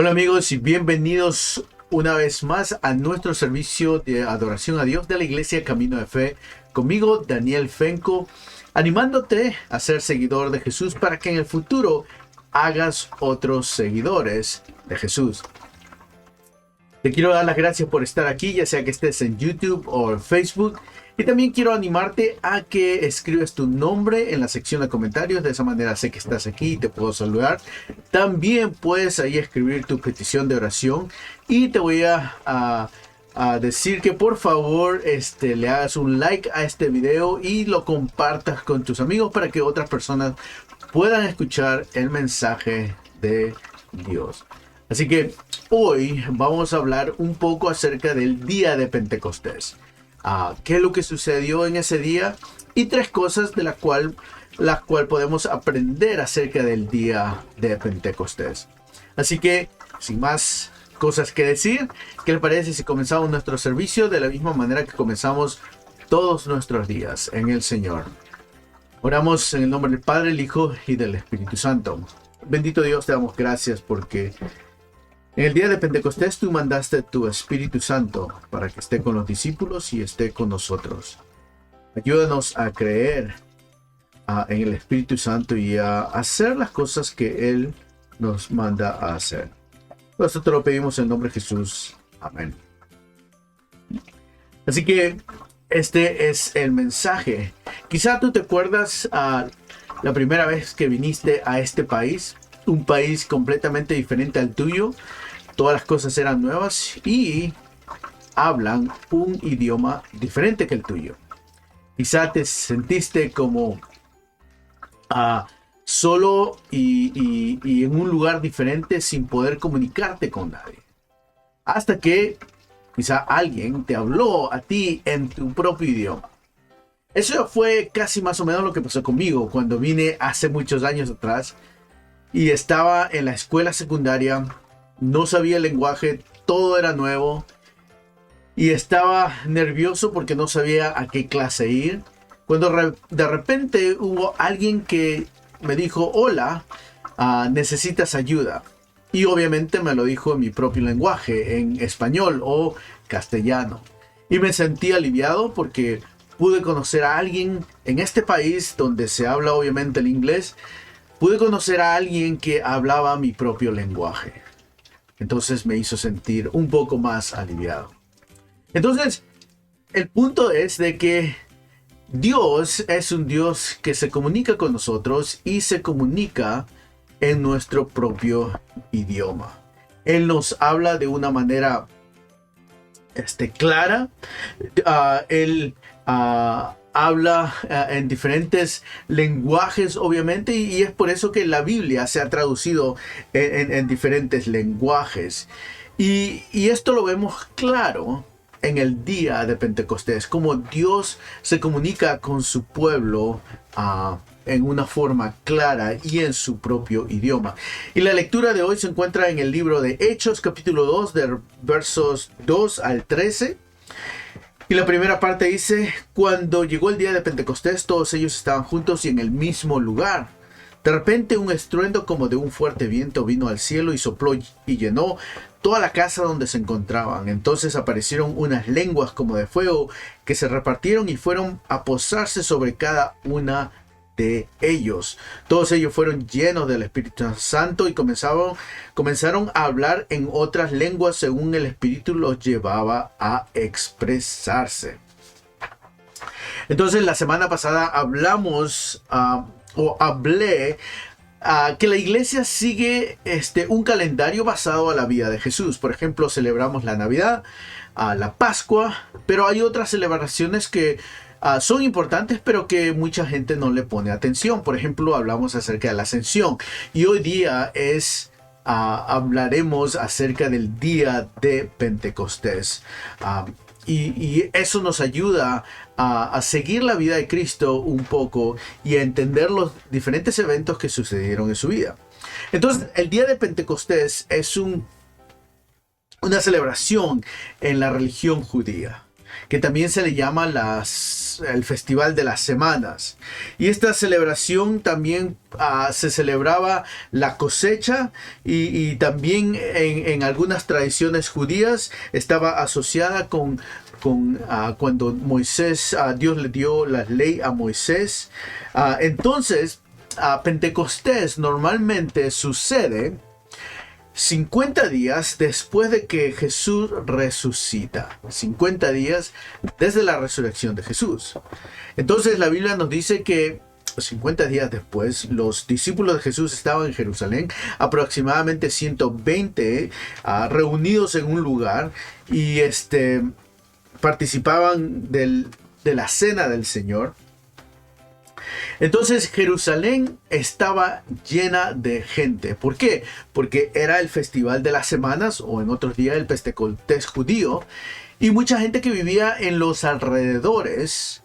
Hola amigos y bienvenidos una vez más a nuestro servicio de adoración a Dios de la Iglesia Camino de Fe. Conmigo, Daniel Fenco, animándote a ser seguidor de Jesús para que en el futuro hagas otros seguidores de Jesús. Te quiero dar las gracias por estar aquí, ya sea que estés en YouTube o en Facebook. Y también quiero animarte a que escribas tu nombre en la sección de comentarios. De esa manera sé que estás aquí y te puedo saludar. También puedes ahí escribir tu petición de oración. Y te voy a decir que por favor le hagas un like a este video y lo compartas con tus amigos para que otras personas puedan escuchar el mensaje de Dios. Así que hoy vamos a hablar un poco acerca del día de Pentecostés. ¿Qué es lo que sucedió en ese día? Y tres cosas de las cual podemos aprender acerca del día de Pentecostés. Así que, sin más cosas que decir, ¿qué les parece si comenzamos nuestro servicio de la misma manera que comenzamos todos nuestros días en el Señor? Oramos en el nombre del Padre, el Hijo y del Espíritu Santo. Bendito Dios, te damos gracias porque en el día de Pentecostés tú mandaste tu Espíritu Santo para que esté con los discípulos y esté con nosotros. Ayúdanos a creer en el Espíritu Santo y a hacer las cosas que Él nos manda a hacer. Nosotros te lo pedimos en nombre de Jesús. Amén. Así que este es el mensaje. Quizá tú te acuerdas la primera vez que viniste a este país. Un país completamente diferente al tuyo. Todas las cosas eran nuevas y hablan un idioma diferente que el tuyo. Quizá te sentiste como solo y en un lugar diferente sin poder comunicarte con nadie. Hasta que quizá alguien te habló a ti en tu propio idioma. Eso fue casi más o menos lo que pasó conmigo cuando vine hace muchos años atrás. Y estaba en la escuela secundaria, no sabía el lenguaje, todo era nuevo. Y estaba nervioso porque no sabía a qué clase ir. Cuando de repente hubo alguien que me dijo, hola, ¿necesitas ayuda? Y obviamente me lo dijo en mi propio lenguaje, en español o castellano. Y me sentí aliviado porque pude conocer a alguien en este país donde se habla obviamente el inglés. Pude conocer a alguien que hablaba mi propio lenguaje. Entonces me hizo sentir un poco más aliviado. Entonces, el punto es de que Dios es un Dios que se comunica con nosotros y se comunica en nuestro propio idioma. Él nos habla de una manera clara. Él habla en diferentes lenguajes, obviamente, y es por eso que la Biblia se ha traducido en diferentes lenguajes. Y esto lo vemos claro en el día de Pentecostés, como Dios se comunica con su pueblo en una forma clara y en su propio idioma. Y la lectura de hoy se encuentra en el libro de Hechos, capítulo 2, de versos 2 al 13. Y la primera parte dice, cuando llegó el día de Pentecostés, todos ellos estaban juntos y en el mismo lugar. De repente un estruendo como de un fuerte viento vino al cielo y sopló y llenó toda la casa donde se encontraban. Entonces aparecieron unas lenguas como de fuego que se repartieron y fueron a posarse sobre cada una de ellos. Todos ellos fueron llenos del Espíritu Santo y comenzaron a hablar en otras lenguas según el Espíritu los llevaba a expresarse. Entonces la semana pasada hablé que la iglesia sigue un calendario basado a la vida de Jesús. Por ejemplo, celebramos la Navidad, la Pascua, pero hay otras celebraciones que son importantes, pero que mucha gente no le pone atención. Por ejemplo, hablamos acerca de la Ascensión. Y hoy día hablaremos acerca del día de Pentecostés. Y eso nos ayuda a seguir la vida de Cristo un poco y a entender los diferentes eventos que sucedieron en su vida. Entonces, el día de Pentecostés es una celebración en la religión judía. que también se le llama el Festival de las Semanas. Y esta celebración también se celebraba la cosecha y también en algunas tradiciones judías estaba asociada con cuando Dios le dio la ley a Moisés. Entonces, Pentecostés normalmente sucede 50 días después de que Jesús resucita. 50 días desde la resurrección de Jesús. Entonces la Biblia nos dice que 50 días después, los discípulos de Jesús estaban en Jerusalén, aproximadamente 120 reunidos en un lugar y participaban de la cena del Señor. Entonces Jerusalén estaba llena de gente. ¿Por qué? Porque era el Festival de las Semanas, o en otros días el Pentecostés judío, y mucha gente que vivía en los alrededores,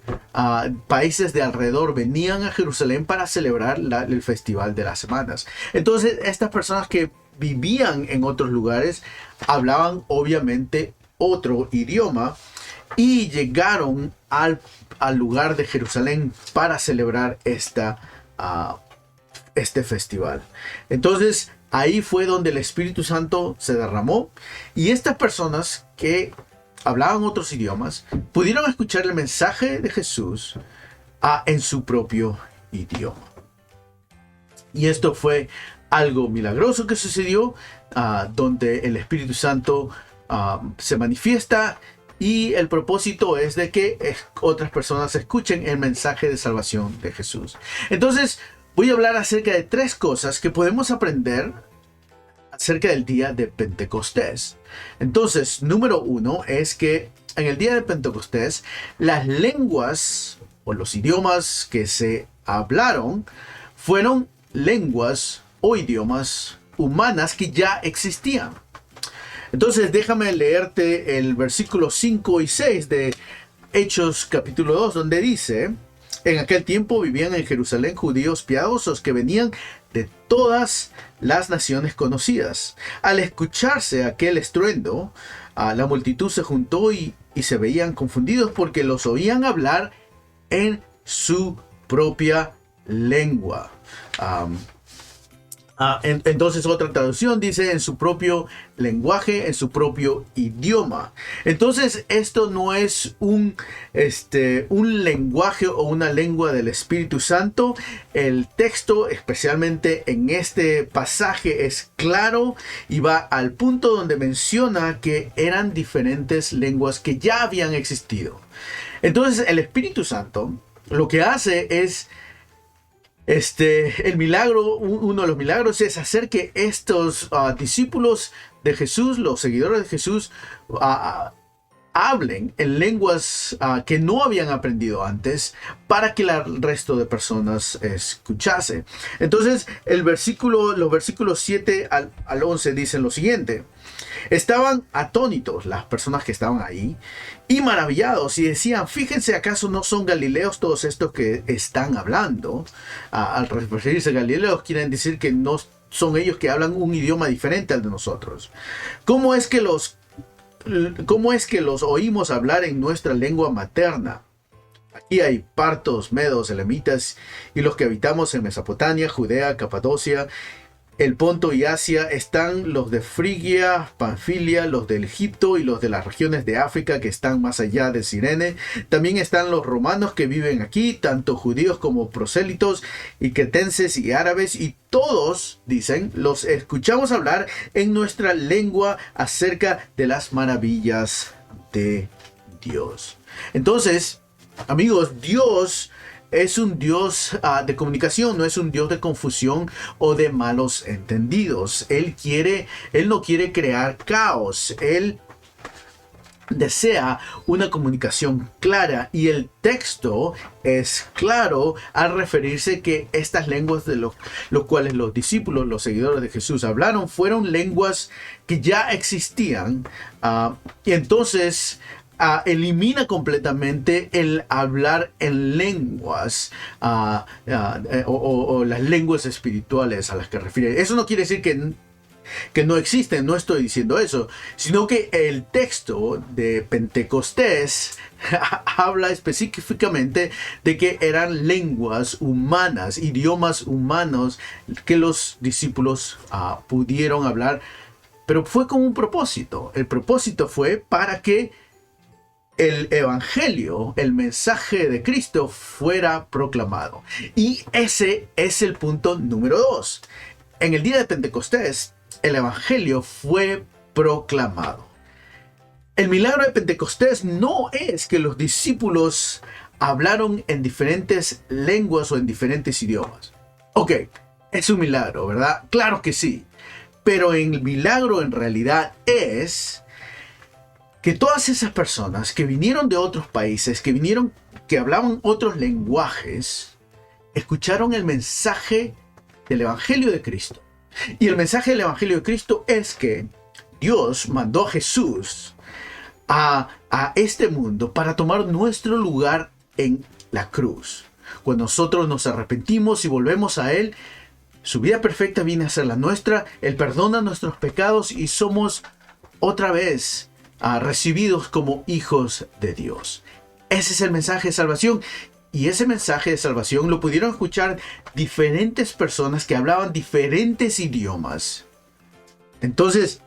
países de alrededor, venían a Jerusalén para celebrar el Festival de las Semanas. Entonces estas personas que vivían en otros lugares hablaban obviamente otro idioma y llegaron al lugar de Jerusalén para celebrar este festival. Entonces ahí fue donde el Espíritu Santo se derramó y estas personas que hablaban otros idiomas pudieron escuchar el mensaje de Jesús en su propio idioma. Y esto fue algo milagroso que sucedió, donde el Espíritu Santo se manifiesta. Y el propósito es de que otras personas escuchen el mensaje de salvación de Jesús. Entonces, voy a hablar acerca de 3 cosas que podemos aprender acerca del día de Pentecostés. Entonces, número 1 es que en el día de Pentecostés, las lenguas o los idiomas que se hablaron fueron lenguas o idiomas humanas que ya existían. Entonces déjame leerte el versículo 5 y 6 de Hechos capítulo 2, donde dice: en aquel tiempo vivían en Jerusalén judíos piadosos que venían de todas las naciones conocidas. Al escucharse aquel estruendo, la multitud se juntó y se veían confundidos porque los oían hablar en su propia lengua. Entonces otra traducción dice en su propio lenguaje, en su propio idioma. Entonces esto no es un lenguaje o una lengua del Espíritu Santo. El texto, especialmente en este pasaje, es claro y va al punto donde menciona que eran diferentes lenguas que ya habían existido. Entonces el Espíritu Santo lo que hace es el milagro, uno de los milagros es hacer que estos discípulos de Jesús, los seguidores de Jesús, hablen en lenguas que no habían aprendido antes para que el resto de personas escuchase. Entonces, los versículos 7 al 11 dicen lo siguiente: estaban atónitos las personas que estaban ahí y maravillados y decían: fíjense, ¿acaso no son galileos todos estos que están hablando? Al referirse a galileos quieren decir que no son ellos que hablan un idioma diferente al de nosotros. ¿Cómo es que los oímos hablar en nuestra lengua materna? Aquí hay partos, medos, elamitas y los que habitamos en Mesopotamia, Judea, Capadocia, el Ponto y Asia. Están los de Frigia, Panfilia, los del Egipto y los de las regiones de África que están más allá de Cirene. También están los romanos que viven aquí, tanto judíos como prosélitos y cretenses y árabes, y todos, dicen, los escuchamos hablar en nuestra lengua acerca de las maravillas de Dios. Entonces, amigos, Dios es un Dios de comunicación, no es un Dios de confusión o de malos entendidos. Él no quiere crear caos. Él desea una comunicación clara, y el texto es claro al referirse que estas lenguas de los cuales los discípulos, los seguidores de Jesús hablaron, fueron lenguas que ya existían, y entonces elimina completamente el hablar en lenguas o las lenguas espirituales a las que refiere. Eso no quiere decir que no existen, no estoy diciendo eso, sino que el texto de Pentecostés habla específicamente de que eran lenguas humanas, idiomas humanos que los discípulos pudieron hablar, pero fue con un propósito. El propósito fue para que el evangelio, el mensaje de Cristo fuera proclamado. Y ese es el punto número 2. En el día de Pentecostés, el evangelio fue proclamado. El milagro de Pentecostés no es que los discípulos hablaron en diferentes lenguas o en diferentes idiomas. Ok, es un milagro, ¿verdad? Claro que sí. Pero el milagro en realidad es que todas esas personas que vinieron de otros países, que hablaban otros lenguajes, escucharon el mensaje del Evangelio de Cristo. Y el mensaje del Evangelio de Cristo es que Dios mandó a Jesús a este mundo para tomar nuestro lugar en la cruz. Cuando nosotros nos arrepentimos y volvemos a Él, su vida perfecta viene a ser la nuestra. Él perdona nuestros pecados y somos otra vez recibidos como hijos de Dios. Ese es el mensaje de salvación. Y ese mensaje de salvación lo pudieron escuchar diferentes personas que hablaban diferentes idiomas. Entonces,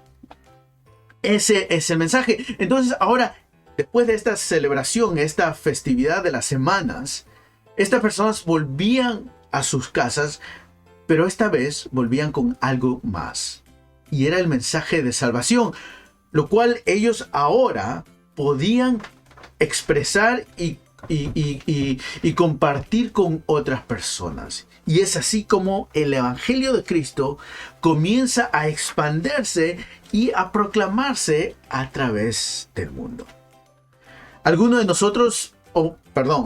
ese es el mensaje. Entonces, ahora, después de esta celebración, esta festividad de las semanas, estas personas volvían a sus casas, pero esta vez volvían con algo más. Y era el mensaje de salvación, lo cual ellos ahora podían expresar y compartir con otras personas. Y es así como el Evangelio de Cristo comienza a expandirse y a proclamarse a través del mundo. Algunos de nosotros,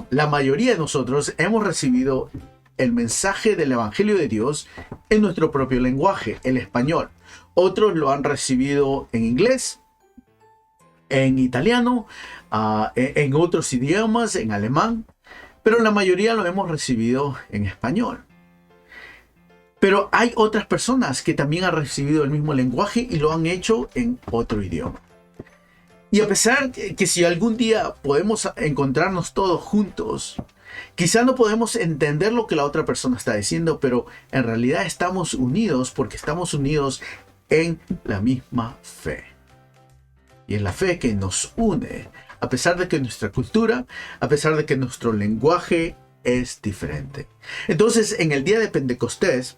la mayoría de nosotros hemos recibido el mensaje del Evangelio de Dios en nuestro propio lenguaje, el español. Otros lo han recibido en inglés, en italiano, en otros idiomas, en alemán, pero la mayoría lo hemos recibido en español. Pero hay otras personas que también han recibido el mismo lenguaje y lo han hecho en otro idioma. Y a pesar que si algún día podemos encontrarnos todos juntos, quizá no podemos entender lo que la otra persona está diciendo, pero en realidad estamos unidos porque estamos unidos en la misma fe. Y es la fe que nos une, a pesar de que nuestra cultura, a pesar de que nuestro lenguaje es diferente. Entonces, en el día de Pentecostés,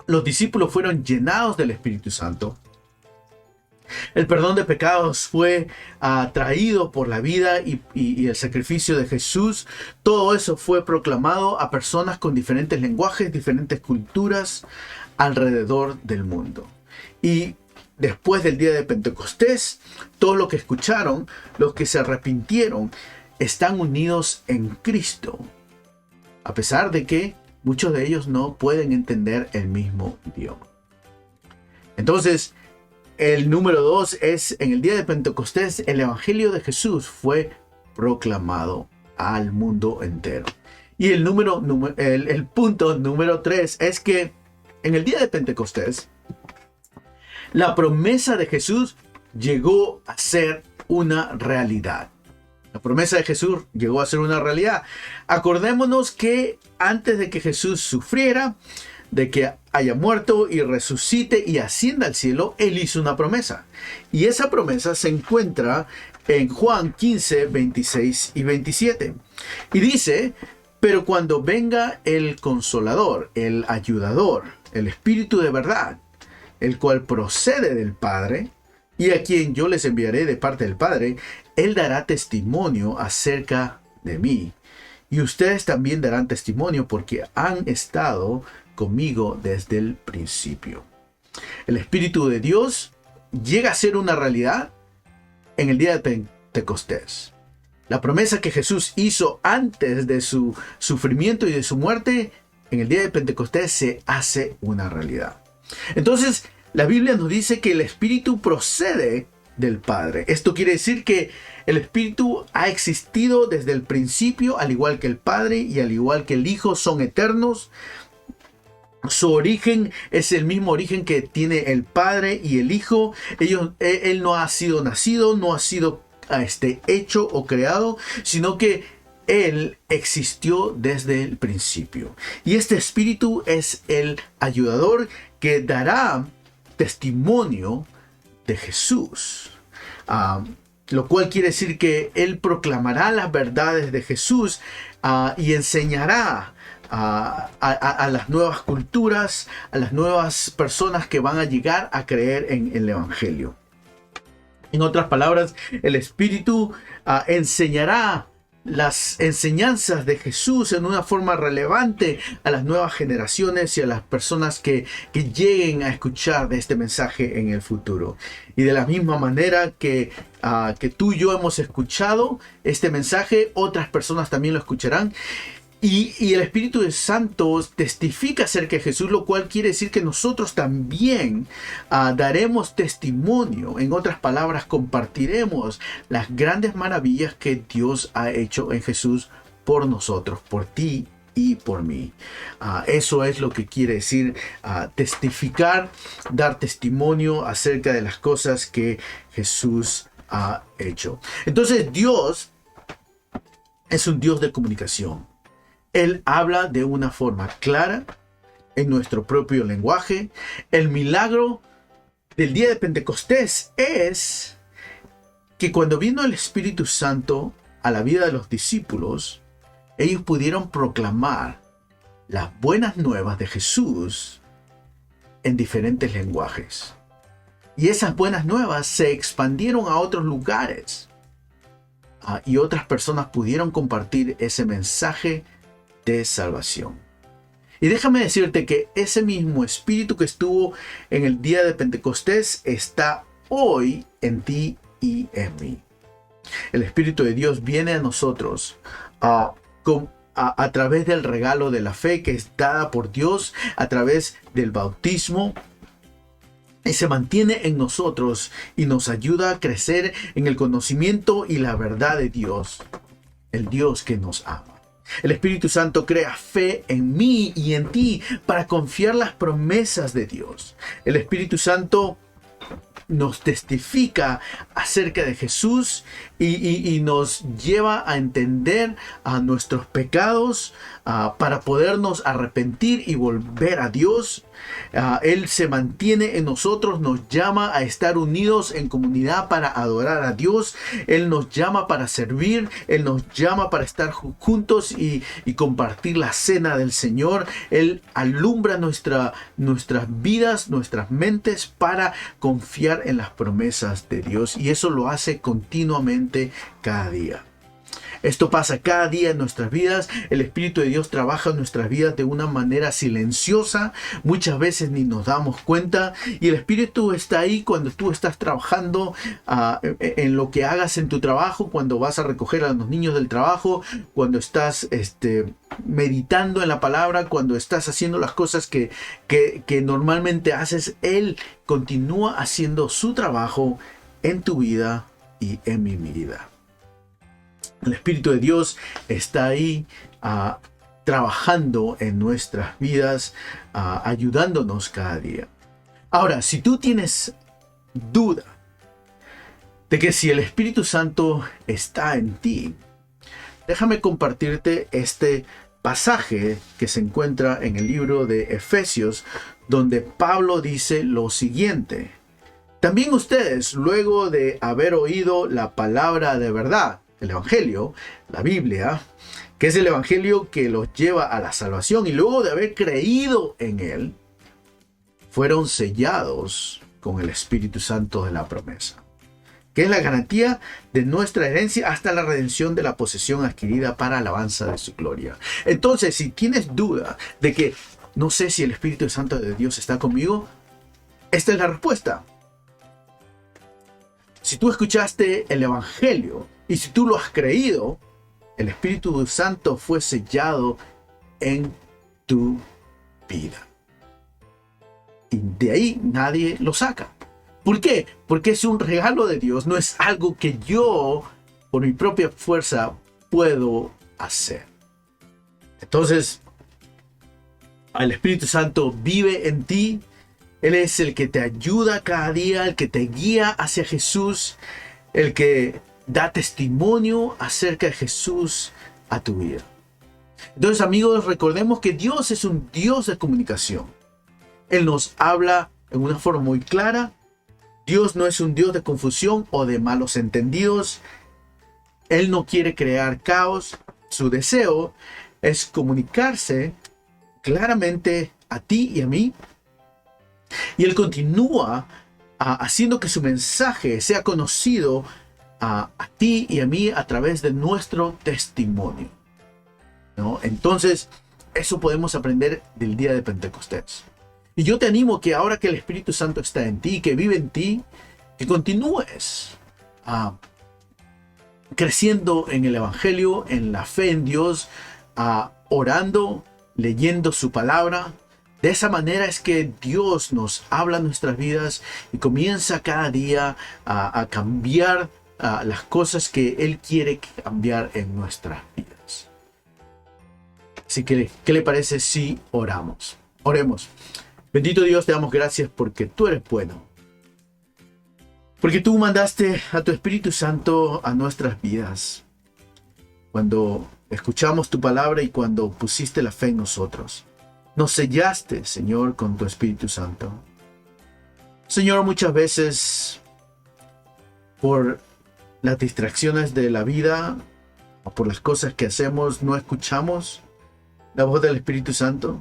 los discípulos fueron llenados del Espíritu Santo. El perdón de pecados fue traído por la vida y el sacrificio de Jesús. Todo eso fue proclamado a personas con diferentes lenguajes, diferentes culturas alrededor del mundo. Y después del día de Pentecostés, todo lo que escucharon, los que se arrepintieron, están unidos en Cristo, a pesar de que muchos de ellos no pueden entender el mismo idioma. Entonces, el número 2 es, en el día de Pentecostés, el Evangelio de Jesús fue proclamado al mundo entero. Y el punto número 3 es que en el día de Pentecostés, la promesa de Jesús llegó a ser una realidad. La promesa de Jesús llegó a ser una realidad. Acordémonos que antes de que Jesús sufriera, de que haya muerto y resucite y ascienda al cielo, Él hizo una promesa. Y esa promesa se encuentra en Juan 15, 26 y 27. Y dice: pero cuando venga el Consolador, el Ayudador, el Espíritu de verdad, el cual procede del Padre, y a quien yo les enviaré de parte del Padre, Él dará testimonio acerca de mí. Y ustedes también darán testimonio porque han estado conmigo desde el principio. El Espíritu de Dios llega a ser una realidad en el día de Pentecostés. La promesa que Jesús hizo antes de su sufrimiento y de su muerte, en el día de Pentecostés se hace una realidad. Entonces, la Biblia nos dice que el Espíritu procede del Padre. Esto quiere decir que el Espíritu ha existido desde el principio, al igual que el Padre y al igual que el Hijo son eternos. Su origen es el mismo origen que tiene el Padre y el Hijo. Él no ha sido nacido, no ha sido hecho o creado, sino que Él existió desde el principio. Y este Espíritu es el ayudador que dará testimonio de Jesús. Lo cual quiere decir que Él proclamará las verdades de Jesús y enseñará a las nuevas culturas, a las nuevas personas que van a llegar a creer en el Evangelio. En otras palabras, el Espíritu enseñará las enseñanzas de Jesús en una forma relevante a las nuevas generaciones y a las personas que lleguen a escuchar de este mensaje en el futuro. Y de la misma manera que tú y yo hemos escuchado este mensaje, otras personas también lo escucharán. Y el Espíritu Santo testifica acerca de Jesús, lo cual quiere decir que nosotros también daremos testimonio. En otras palabras, compartiremos las grandes maravillas que Dios ha hecho en Jesús por nosotros, por ti y por mí. Eso es lo que quiere decir testificar, dar testimonio acerca de las cosas que Jesús ha hecho. Entonces, Dios es un Dios de comunicación. Él habla de una forma clara, en nuestro propio lenguaje. El milagro del día de Pentecostés es que cuando vino el Espíritu Santo a la vida de los discípulos, ellos pudieron proclamar las buenas nuevas de Jesús en diferentes lenguajes. Y esas buenas nuevas se expandieron a otros lugares. Y otras personas pudieron compartir ese mensaje de salvación. Y déjame decirte que ese mismo Espíritu que estuvo en el día de Pentecostés está hoy en ti y en mí. El Espíritu de Dios viene a nosotros a través del regalo de la fe que es dada por Dios, a través del bautismo, y se mantiene en nosotros y nos ayuda a crecer en el conocimiento y la verdad de Dios, el Dios que nos ama. El Espíritu Santo crea fe en mí y en ti para confiar las promesas de Dios. El Espíritu Santo nos testifica acerca de Jesús y nos lleva a entender a nuestros pecados para podernos arrepentir y volver a Dios. Él se mantiene en nosotros, nos llama a estar unidos en comunidad para adorar a Dios. Él nos llama para servir, Él nos llama para estar juntos y compartir la cena del Señor. Él alumbra nuestras vidas, nuestras mentes para confiar en las promesas de Dios, y eso lo hace continuamente cada día. Esto pasa cada día en nuestras vidas. El Espíritu de Dios trabaja en nuestras vidas de una manera silenciosa. Muchas veces ni nos damos cuenta. Y el Espíritu está ahí cuando tú estás trabajando en lo que hagas en tu trabajo, cuando vas a recoger a los niños del trabajo, cuando estás meditando en la palabra, cuando estás haciendo las cosas que normalmente haces. Él continúa haciendo su trabajo en tu vida y en mi vida. El Espíritu de Dios está ahí trabajando en nuestras vidas, ayudándonos cada día. Ahora, si tú tienes duda de que si el Espíritu Santo está en ti, déjame compartirte este pasaje que se encuentra en el libro de Efesios, donde Pablo dice lo siguiente: también ustedes, luego de haber oído la palabra de verdad, el Evangelio, la Biblia, que es el Evangelio que los lleva a la salvación, y luego de haber creído en él, fueron sellados con el Espíritu Santo de la promesa, que es la garantía de nuestra herencia hasta la redención de la posesión adquirida para alabanza de su gloria. Entonces, si tienes duda de que no sé si el Espíritu Santo de Dios está conmigo, esta es la respuesta. Si tú escuchaste el Evangelio y si tú lo has creído, el Espíritu Santo fue sellado en tu vida. Y de ahí nadie lo saca. ¿Por qué? Porque es un regalo de Dios, no es algo que yo, por mi propia fuerza, puedo hacer. Entonces, El Espíritu Santo vive en ti. Él es el que te ayuda cada día, el que te guía hacia Jesús, el que da testimonio acerca de Jesús a tu vida. Entonces, amigos, recordemos que Dios es un Dios de comunicación. Él nos habla en una forma muy clara. Dios no es un Dios de confusión o de malos entendidos. Él no quiere crear caos. Su deseo es comunicarse claramente a ti y a mí. Y Él continúa haciendo que su mensaje sea conocido a ti y a mí a través de nuestro testimonio, ¿no? Entonces, eso podemos aprender del día de Pentecostés. Y yo te animo que ahora que el Espíritu Santo está en ti, que vive en ti, que continúes creciendo en el Evangelio, en la fe en Dios, orando, leyendo su palabra. De esa manera es que Dios nos habla en nuestras vidas y comienza cada día a cambiar las cosas que Él quiere cambiar en nuestras vidas. Así que, ¿qué le parece si oramos? Oremos. Bendito Dios, te damos gracias porque tú eres bueno. Porque tú mandaste a tu Espíritu Santo a nuestras vidas. Cuando escuchamos tu palabra y cuando pusiste la fe en nosotros. Nos sellaste, Señor, con tu Espíritu Santo. Señor, muchas veces por las distracciones de la vida o por las cosas que hacemos no escuchamos la voz del Espíritu Santo.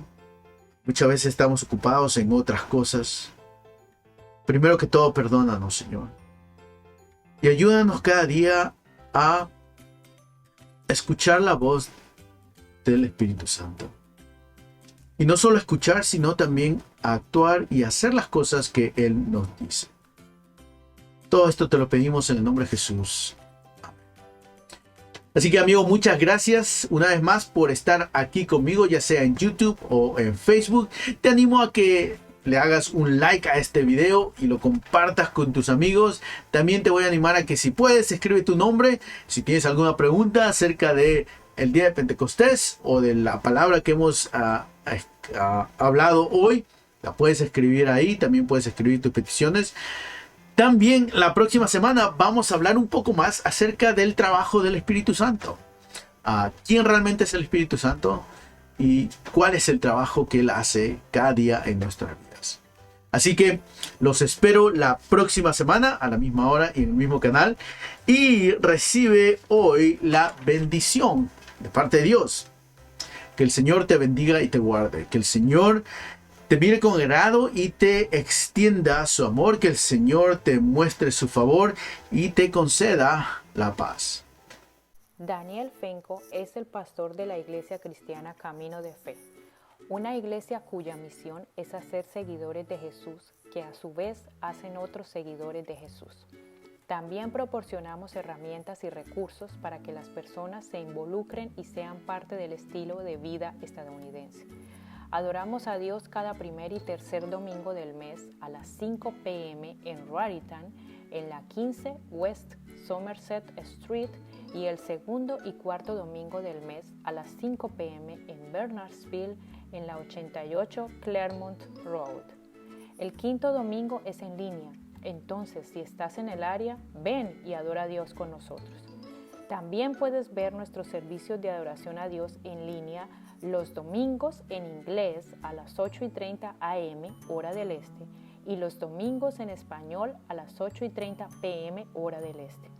Muchas veces estamos ocupados en otras cosas. Primero que todo, perdónanos, Señor. Y ayúdanos cada día a escuchar la voz del Espíritu Santo. Y no solo escuchar, sino también actuar y hacer las cosas que Él nos dice. Todo esto te lo pedimos en el nombre de Jesús. Amén. Así que, amigo, muchas gracias una vez más por estar aquí conmigo, ya sea en YouTube o en Facebook. Te animo a que le hagas un like a este video y lo compartas con tus amigos. También te voy a animar a que, si puedes, escribe tu nombre. Si tienes alguna pregunta acerca de el día de Pentecostés o de la palabra que hemos hablado hoy, la puedes escribir ahí. También puedes escribir tus peticiones. También la próxima semana vamos a hablar un poco más acerca del trabajo del Espíritu Santo. ¿Quién realmente es el Espíritu Santo? Y cuál es el trabajo que Él hace cada día en nuestras vidas. Así que los espero la próxima semana a la misma hora y en el mismo canal. Y recibe hoy la bendición de parte de Dios. Que el Señor te bendiga y te guarde. Que el Señor te mire con agrado y te extienda su amor. Que el Señor te muestre su favor y te conceda la paz. Daniel Fenco es el pastor de la Iglesia Cristiana Camino de Fe, una iglesia cuya misión es hacer seguidores de Jesús, que a su vez hacen otros seguidores de Jesús. También proporcionamos herramientas y recursos para que las personas se involucren y sean parte del estilo de vida estadounidense. Adoramos a Dios cada primer y tercer domingo del mes a las 5 p.m. en Raritan, en la 15 West Somerset Street, y el segundo y cuarto domingo del mes a las 5 p.m. en Bernardsville, en la 88 Claremont Road. El quinto domingo es en línea, entonces si estás en el área, ven y adora a Dios con nosotros. También puedes ver nuestros servicios de adoración a Dios en línea los domingos en inglés a las 8:30 a.m. hora del este y los domingos en español a las 8:30 p.m. hora del este.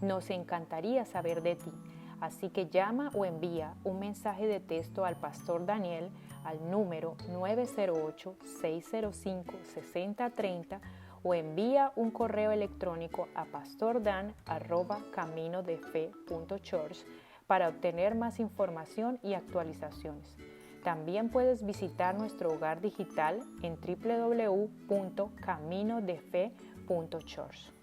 Nos encantaría saber de ti, así que llama o envía un mensaje de texto al Pastor Daniel al número 908-605-6030 o envía un correo electrónico a pastordan@caminodefe.church para obtener más información y actualizaciones. También puedes visitar nuestro hogar digital en www.caminodefe.church.